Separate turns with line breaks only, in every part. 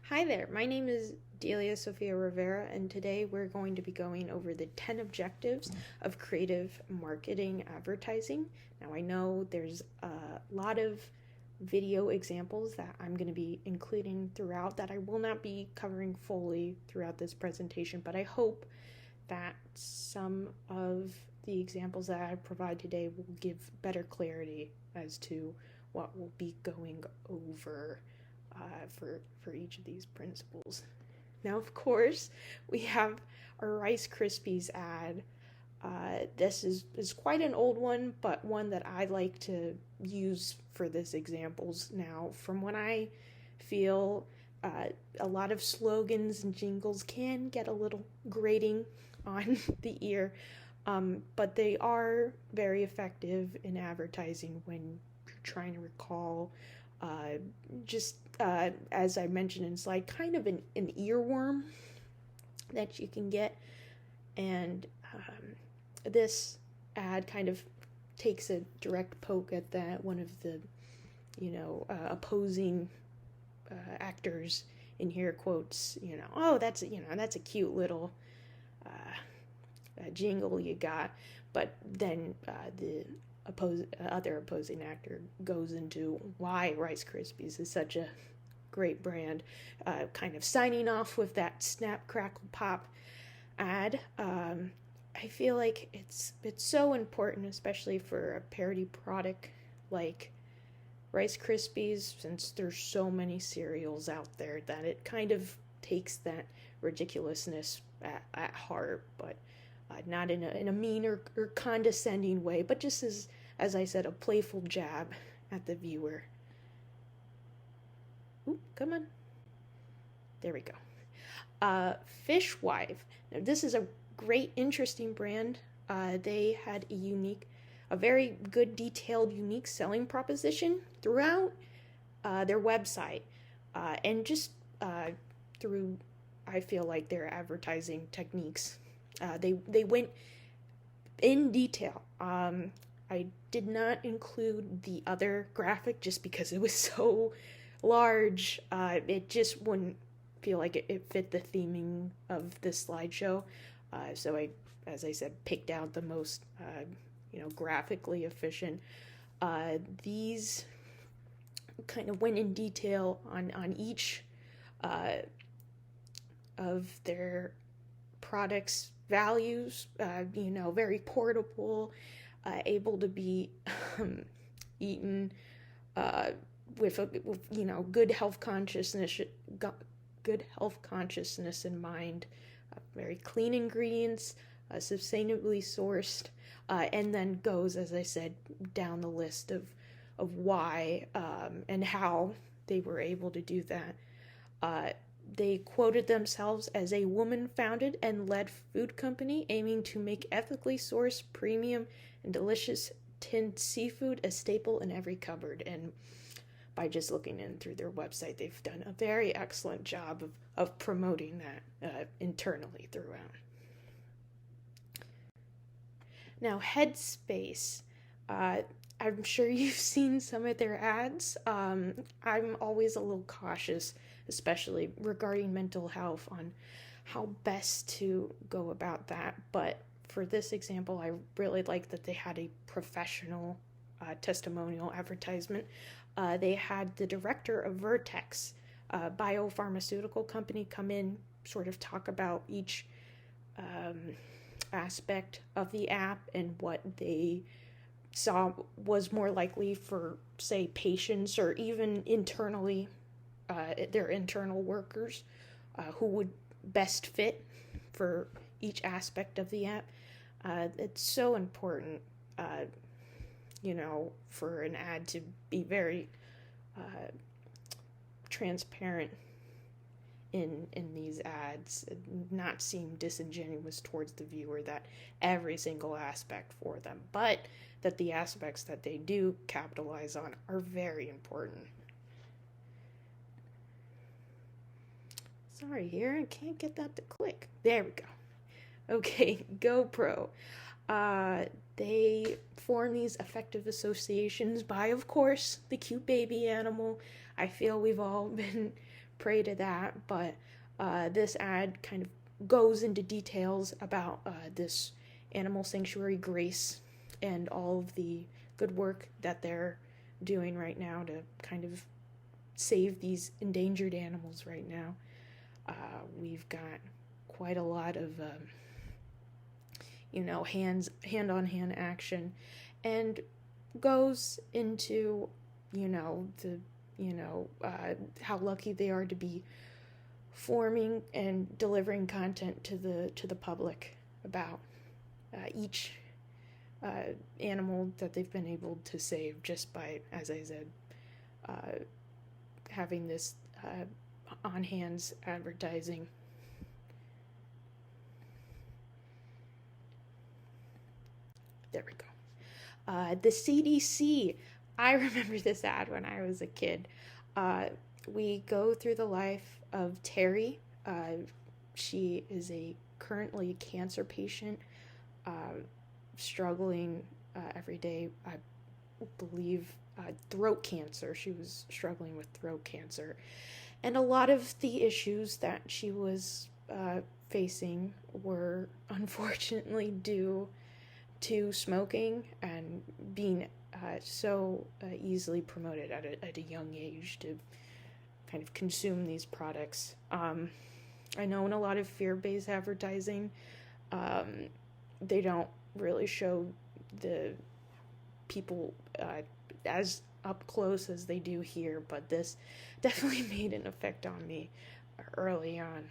Hi there, my name is Delia Sofia Rivera, and today we're going to be going over the 10 objectives of creative marketing advertising. Now, I know there's a lot of video examples that I'm going to be including throughout that I will not be covering fully throughout this presentation, but I hope that some of the examples that I provide today will give better clarity as to what we'll be going over for each of these principles. Now, of course, we have our Rice Krispies ad. This is quite an old one, but one that I like to use for this examples now. From when I feel a lot of slogans and jingles can get a little grating on the ear, but they are very effective in advertising when you're trying to recall just as I mentioned in slide, kind of an earworm that you can get. And this ad kind of takes a direct poke at that one of the, opposing actors in here quotes, oh, that's a cute little jingle you got. But then the other opposing actor goes into why Rice Krispies is such a great brand, kind of signing off with that snap crackle pop ad. I feel like it's so important, especially for a parody product like Rice Krispies, since there's so many cereals out there, that it kind of takes that ridiculousness at heart, but not in a mean or condescending way, but just as I said, a playful jab at the viewer. Ooh, come on. There we go. Fishwife. Now, this is a great, interesting brand. They had a very good, detailed, unique selling proposition throughout their website, and just through, I feel like, their advertising techniques. They went in detail. I did not include the other graphic just because it was so large. It just wouldn't feel like it fit the theming of this slideshow. So I, as I said, picked out the most, graphically efficient. These kind of went in detail on each of their products' values. Very portable, able to be eaten with good health consciousness in mind. Very clean ingredients, sustainably sourced, and then goes, as I said, down the list of why and how they were able to do that. They quoted themselves as a woman-founded and led food company aiming to make ethically sourced, premium, and delicious tinned seafood a staple in every cupboard. And by just looking in through their website, they've done a very excellent job of promoting that internally throughout. Now, Headspace. I'm sure you've seen some of their ads. I'm always a little cautious, especially regarding mental health, on how best to go about that. But for this example, I really like that they had a professional testimonial advertisement. They had the director of Vertex, a biopharmaceutical company, come in, sort of talk about each aspect of the app and what they saw was more likely for, say, patients or even internally, their internal workers, who would best fit for each aspect of the app. It's so important, for an ad to be very transparent in these ads, not seem disingenuous towards the viewer, that every single aspect for them, but that the aspects that they do capitalize on are very important. Sorry here, I can't get that to click. There we go. Okay, GoPro. They form these affective associations by, of course, the cute baby animal. I feel we've all been prey to that, but this ad kind of goes into details about this animal sanctuary, Grace, and all of the good work that they're doing right now to kind of save these endangered animals right now. We've got quite a lot of hand-on-hand action, and goes into how lucky they are to be forming and delivering content to the public about each animal that they've been able to save just by, as I said, having this on hands advertising. There we go. The CDC. I remember this ad when I was a kid. We go through the life of Terry. She is currently a cancer patient, struggling every day. I believe throat cancer. She was struggling with throat cancer. And a lot of the issues that she was facing were unfortunately due to smoking and being so easily promoted at a young age to kind of consume these products. I know in a lot of fear-based advertising, they don't really show the people as up close as they do here, but this definitely made an effect on me early on.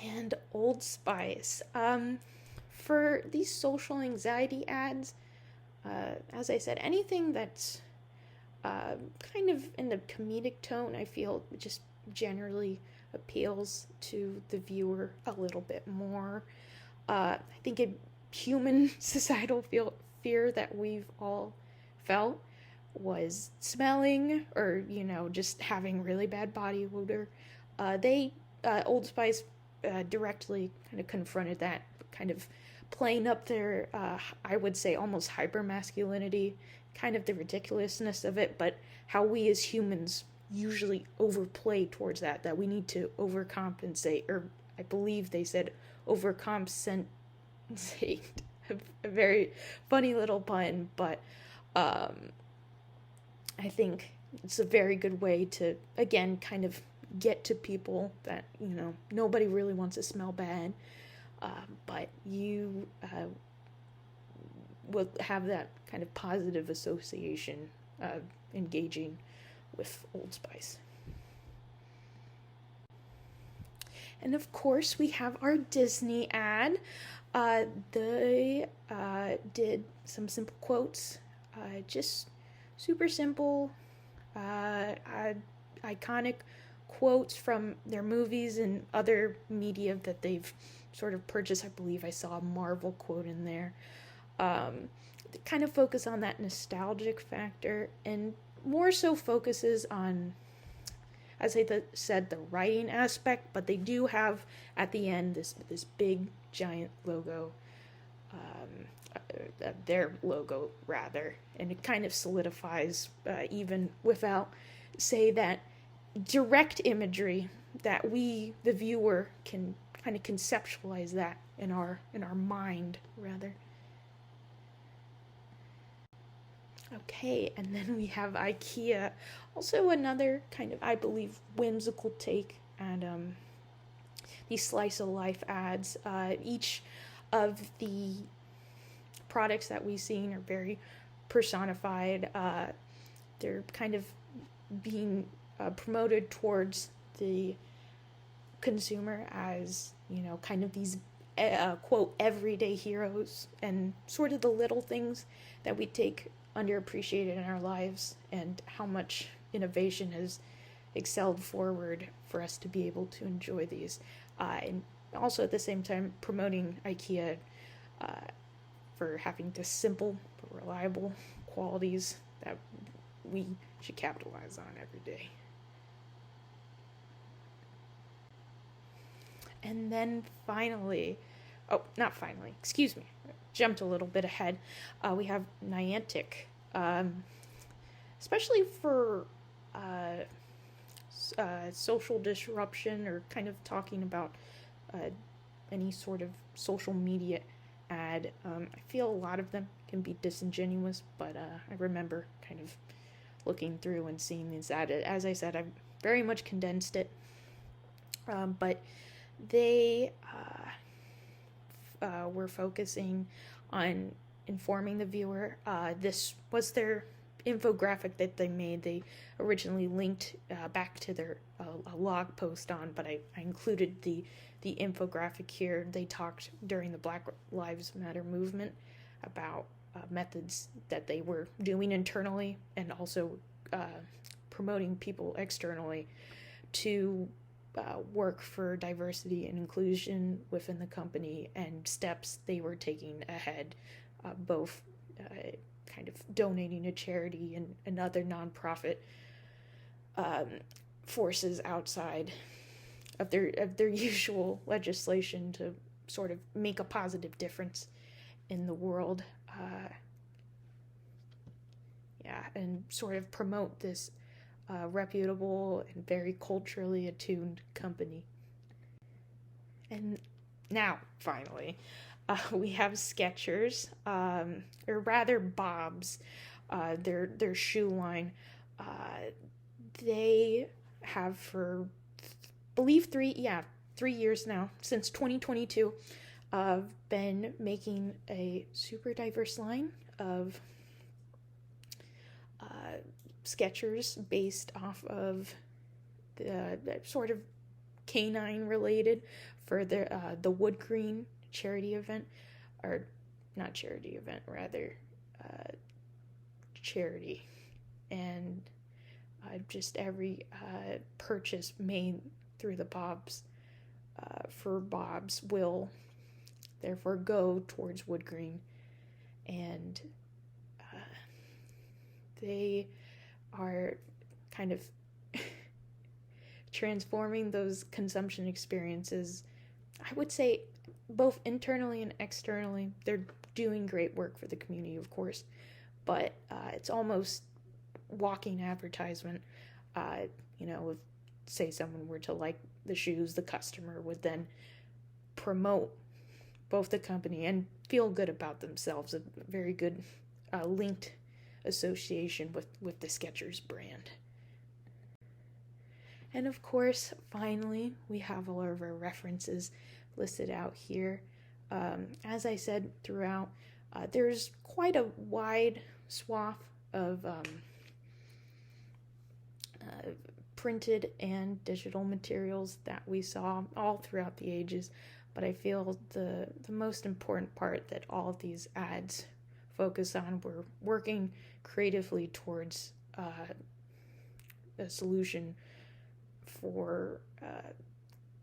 And Old Spice. For these social anxiety ads, as I said, anything that's kind of in the comedic tone, I feel just generally appeals to the viewer a little bit more. I think a human societal fear that we've all felt was smelling or, just having really bad body odor. Old Spice directly kind of confronted that, kind of playing up their, I would say, almost hyper-masculinity, kind of the ridiculousness of it, but how we as humans usually overplay towards that we need to overcompensate, or I believe they said overcompensate. A very funny little pun, but I think it's a very good way to, again, kind of get to people that, nobody really wants to smell bad, but you will have that kind of positive association of engaging with Old Spice. And of course, we have our Disney ad. They did some simple quotes, just super simple, iconic quotes from their movies and other media that they've sort of purchased. I believe I saw a Marvel quote in there. They kind of focus on that nostalgic factor, and more so focuses on, as I said, the writing aspect, but they do have at the end this big giant logo, their logo rather, and it kind of solidifies, even without, say, that direct imagery, that we, the viewer, can kind of conceptualize that in our mind rather. Okay, and then we have IKEA, also another kind of, I believe, whimsical take at these slice of life ads. Each of the products that we've seen are very personified. They're kind of being promoted towards the consumer as, kind of these quote everyday heroes, and sort of the little things that we take underappreciated in our lives, and how much innovation has excelled forward for us to be able to enjoy these, and also at the same time promoting IKEA for having the simple but reliable qualities that we should capitalize on every day. And then excuse me, jumped a little bit ahead. We have Niantic. especially for uh, social disruption, or kind of talking about uh, any sort of social media ad. I feel a lot of them can be disingenuous, but I remember kind of looking through and seeing these ads. As I said, I've very much condensed it, but they were focusing on informing the viewer. This was their infographic that they made. They originally linked back to their a log post on, but I included the infographic here. They talked during the Black Lives Matter movement about methods that they were doing internally, and also promoting people externally to work for diversity and inclusion within the company, and steps they were taking ahead, both kind of donating to charity and other nonprofit forces outside of their usual legislation to sort of make a positive difference in the world. And sort of promote this reputable and very culturally attuned company. And now, finally, we have Skechers, or rather Bob's, their shoe line. They have for, believe 3 years now, since 2022, been making a super diverse line of Skechers based off of the sort of canine related, for the Wood Green charity event, or not charity event, rather charity, and just every purchase made through the Bob's for Bob's will therefore go towards Wood Green, and they are kind of transforming those consumption experiences. I would say both internally and externally, they're doing great work for the community, of course, but it's almost walking advertisement. If, say, someone were to like the shoes, the customer would then promote both the company and feel good about themselves. A very good linked association with the Skechers brand. And of course, finally, we have all of our references listed out here. As I said throughout, there's quite a wide swath of printed and digital materials that we saw all throughout the ages, but I feel the most important part that all of these ads focus on were working creatively towards a solution for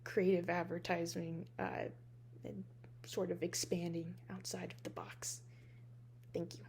creative advertising, and sort of expanding outside of the box. Thank you.